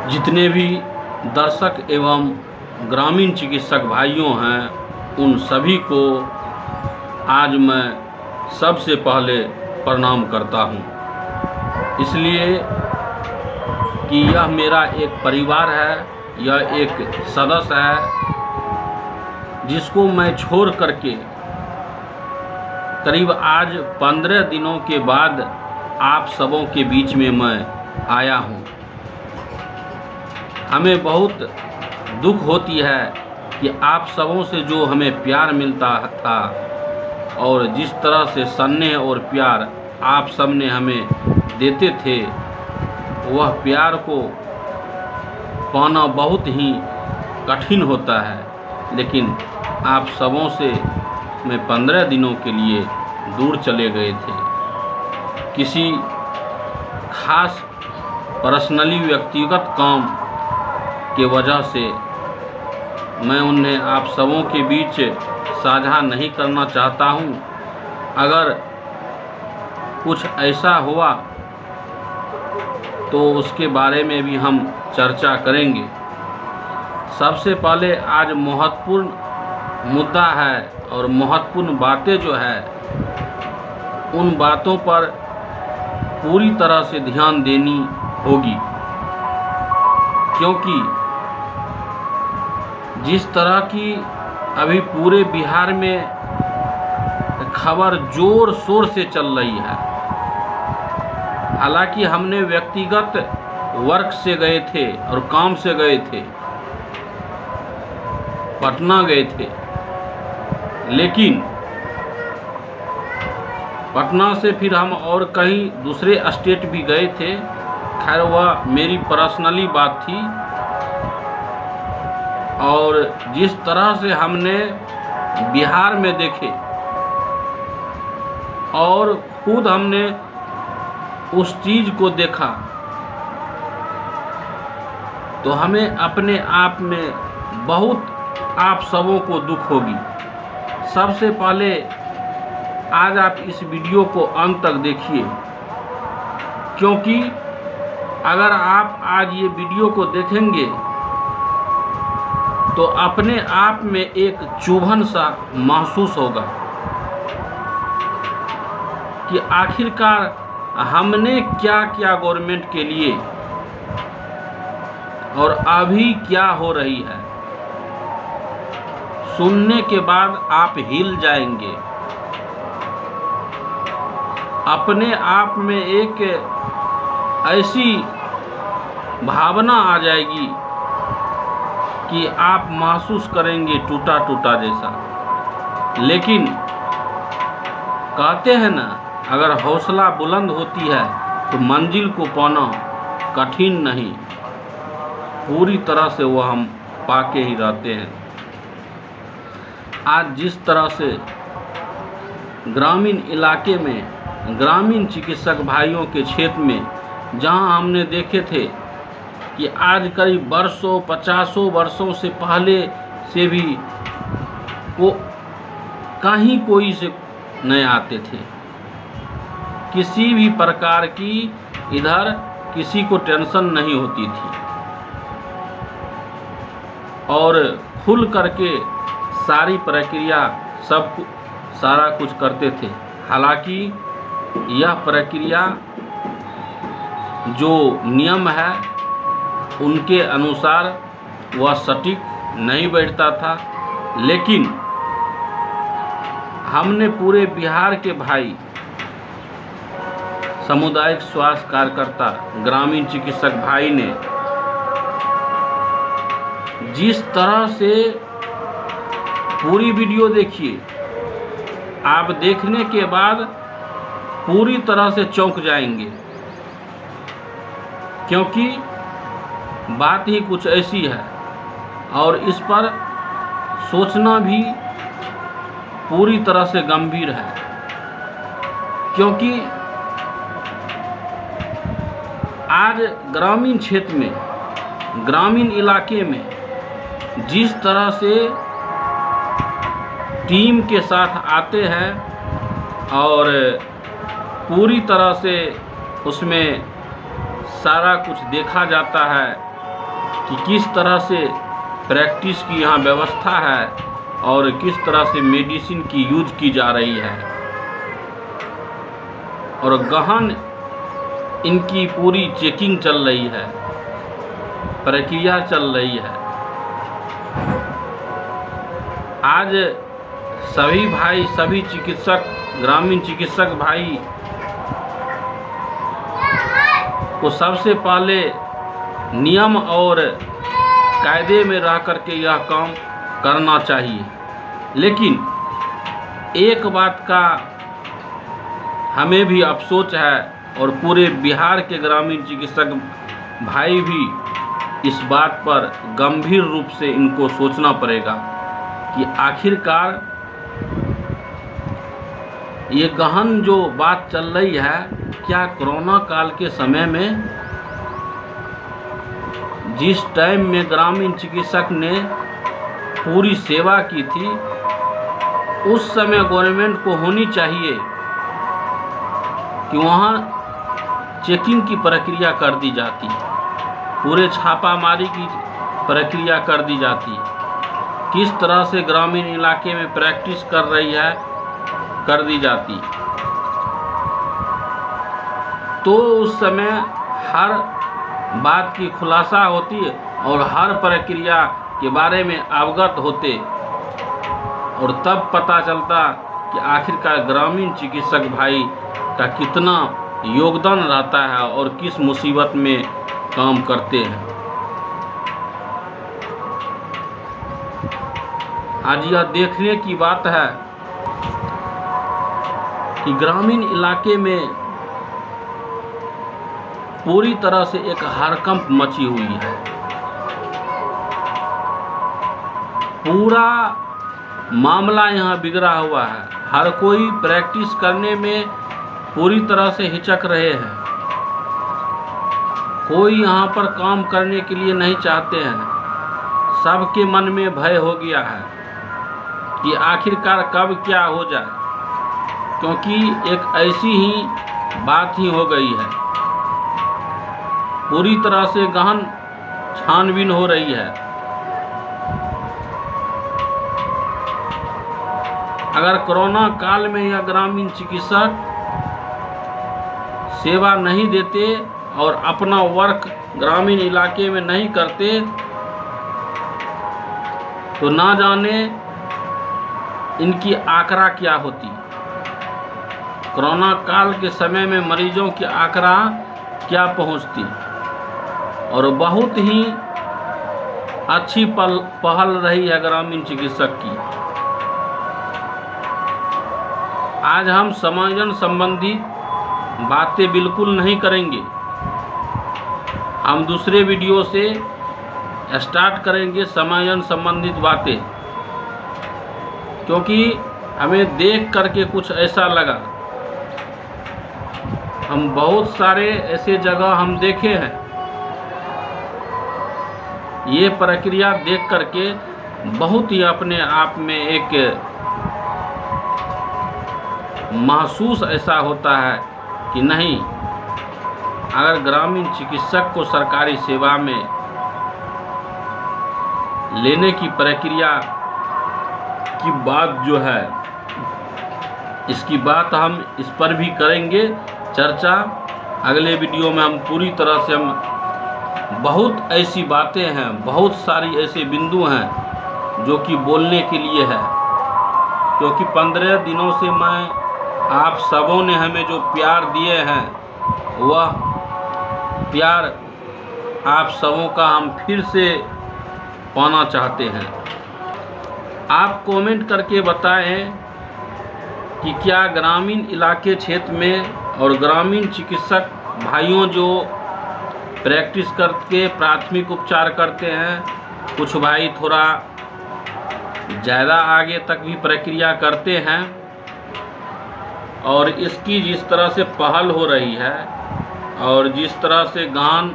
जितने भी दर्शक एवं ग्रामीण चिकित्सक भाइयों हैं उन सभी को आज मैं सबसे पहले प्रणाम करता हूं, इसलिए कि यह मेरा एक परिवार है, यह एक सदस्य है जिसको मैं छोड़ करके करीब आज 15 दिनों के बाद आप सबों के बीच में मैं आया हूं। हमें बहुत दुख होती है कि आप सबों से जो हमें प्यार मिलता था और जिस तरह से स्नेह और प्यार आप सब ने हमें देते थे, वह प्यार को पाना बहुत ही कठिन होता है। लेकिन आप सबों से मैं 15 दिनों के लिए दूर चले गए थे। किसी खास पर्सनली व्यक्तिगत काम के वजह से मैं उन्हें आप सबों के बीच साझा नहीं करना चाहता हूं। अगर कुछ ऐसा हुआ तो उसके बारे में भी हम चर्चा करेंगे। सबसे पहले आज महत्वपूर्ण मुद्दा है और महत्वपूर्ण बातें जो है उन बातों पर पूरी तरह से ध्यान देनी होगी, क्योंकि जिस तरह की अभी पूरे बिहार में खबर जोर शोर से चल रही है, हालांकि हमने व्यक्तिगत वर्क से गए थे और काम से गए थे, पटना गए थे, लेकिन पटना से फिर हम और कहीं दूसरे स्टेट भी गए थे। खैर वह मेरी पर्सनली बात थी। और जिस तरह से हमने बिहार में देखे और खुद हमने उस चीज़ को देखा, तो हमें अपने आप में बहुत आप सबों को दुख होगी। सबसे पहले आज आप इस वीडियो को अंत तक देखिए, क्योंकि अगर आप आज ये वीडियो को देखेंगे तो अपने आप में एक चुभन सा महसूस होगा कि आखिरकार हमने क्या किया गवर्नमेंट के लिए और अभी क्या हो रही है। सुनने के बाद आप हिल जाएंगे, अपने आप में एक ऐसी भावना आ जाएगी कि आप महसूस करेंगे टूटा टूटा जैसा। लेकिन कहते हैं ना, अगर हौसला बुलंद होती है तो मंजिल को पाना कठिन नहीं, पूरी तरह से वो हम पाके ही रहते हैं। आज जिस तरह से ग्रामीण इलाके में ग्रामीण चिकित्सक भाइयों के क्षेत्र में जहां हमने देखे थे कि आज करीब वर्षों 50 वर्षों से पहले से भी कहीं कोई से नहीं आते थे, किसी भी प्रकार की इधर किसी को टेंशन नहीं होती थी और खुल करके सारी प्रक्रिया सारा कुछ करते थे। हालांकि यह प्रक्रिया जो नियम है उनके अनुसार वह सटीक नहीं बैठता था, लेकिन हमने पूरे बिहार के भाई सामुदायिक स्वास्थ्य कार्यकर्ता ग्रामीण चिकित्सक भाई ने जिस तरह से पूरी वीडियो देखिए, आप देखने के बाद पूरी तरह से चौंक जाएंगे, क्योंकि बात ही कुछ ऐसी है और इस पर सोचना भी पूरी तरह से गंभीर है। क्योंकि आज ग्रामीण क्षेत्र में, ग्रामीण इलाके में जिस तरह से टीम के साथ आते हैं और पूरी तरह से उसमें सारा कुछ देखा जाता है कि किस तरह से प्रैक्टिस की यहाँ व्यवस्था है और किस तरह से मेडिसिन की यूज की जा रही है और गहन इनकी पूरी चेकिंग चल रही है, प्रक्रिया चल रही है। आज सभी भाई, सभी चिकित्सक, ग्रामीण चिकित्सक भाई को सबसे पहले नियम और कायदे में रह करके यह काम करना चाहिए। लेकिन एक बात का हमें भी अफसोस है और पूरे बिहार के ग्रामीण चिकित्सक भाई भी इस बात पर गंभीर रूप से इनको सोचना पड़ेगा कि आखिरकार ये गहन जो बात चल रही है, क्या कोरोना काल के समय में जिस टाइम में ग्रामीण चिकित्सक ने पूरी सेवा की थी, उस समय गवर्नमेंट को होनी चाहिए कि वहाँ चेकिंग की प्रक्रिया कर दी जाती, पूरे छापामारी की प्रक्रिया कर दी जाती, किस तरह से ग्रामीण इलाके में प्रैक्टिस कर रही है कर दी जाती, तो उस समय हर बात की खुलासा होती और हर प्रक्रिया के बारे में अवगत होते और तब पता चलता कि आखिरकार ग्रामीण चिकित्सक भाई का कितना योगदान रहता है और किस मुसीबत में काम करते हैं। आज यह देखने की बात है कि ग्रामीण इलाके में पूरी तरह से एक हड़कंप मची हुई है। पूरा मामला यहाँ बिगड़ा हुआ है। हर कोई प्रैक्टिस करने में पूरी तरह से हिचक रहे हैं। कोई यहाँ पर काम करने के लिए नहीं चाहते हैं। सबके मन में भय हो गया है कि आखिरकार कब क्या हो जाए, क्योंकि एक ऐसी ही बात ही हो गई है। पूरी तरह से गहन छानबीन हो रही है। अगर कोरोना काल में यह ग्रामीण चिकित्सक सेवा नहीं देते और अपना वर्क ग्रामीण इलाके में नहीं करते तो ना जाने इनकी आंकड़ा क्या होती। कोरोना काल के समय में मरीजों की आंकड़ा क्या पहुंचती और बहुत ही अच्छी पहल रही है ग्रामीण चिकित्सक की। आज हम समायोजन संबंधी बातें बिल्कुल नहीं करेंगे। हम दूसरे वीडियो से स्टार्ट करेंगे समायोजन संबंधित बातें, क्योंकि हमें देख करके कुछ ऐसा लगा। हम बहुत सारे ऐसे जगह हम देखे हैं, ये प्रक्रिया देख करके बहुत ही अपने आप में एक महसूस ऐसा होता है कि नहीं, अगर ग्रामीण चिकित्सक को सरकारी सेवा में लेने की प्रक्रिया की बात जो है, इसकी बात हम इस पर भी करेंगे चर्चा। अगले वीडियो में हम पूरी तरह से हम बहुत ऐसी बातें हैं, बहुत सारी ऐसे बिंदु हैं जो कि बोलने के लिए है, क्योंकि 15 दिनों से मैं आप सबों ने हमें जो प्यार दिए हैं, वह प्यार आप सबों का हम फिर से पाना चाहते हैं। आप कमेंट करके बताएं कि क्या ग्रामीण इलाके क्षेत्र में और ग्रामीण चिकित्सक भाइयों जो प्रैक्टिस करके प्राथमिक उपचार करते हैं, कुछ भाई थोड़ा ज़्यादा आगे तक भी प्रक्रिया करते हैं, और इसकी जिस तरह से पहल हो रही है और जिस तरह से गहन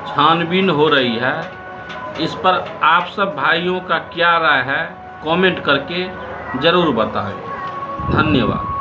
छानबीन हो रही है, इस पर आप सब भाइयों का क्या राय है, कमेंट करके ज़रूर बताएं। धन्यवाद।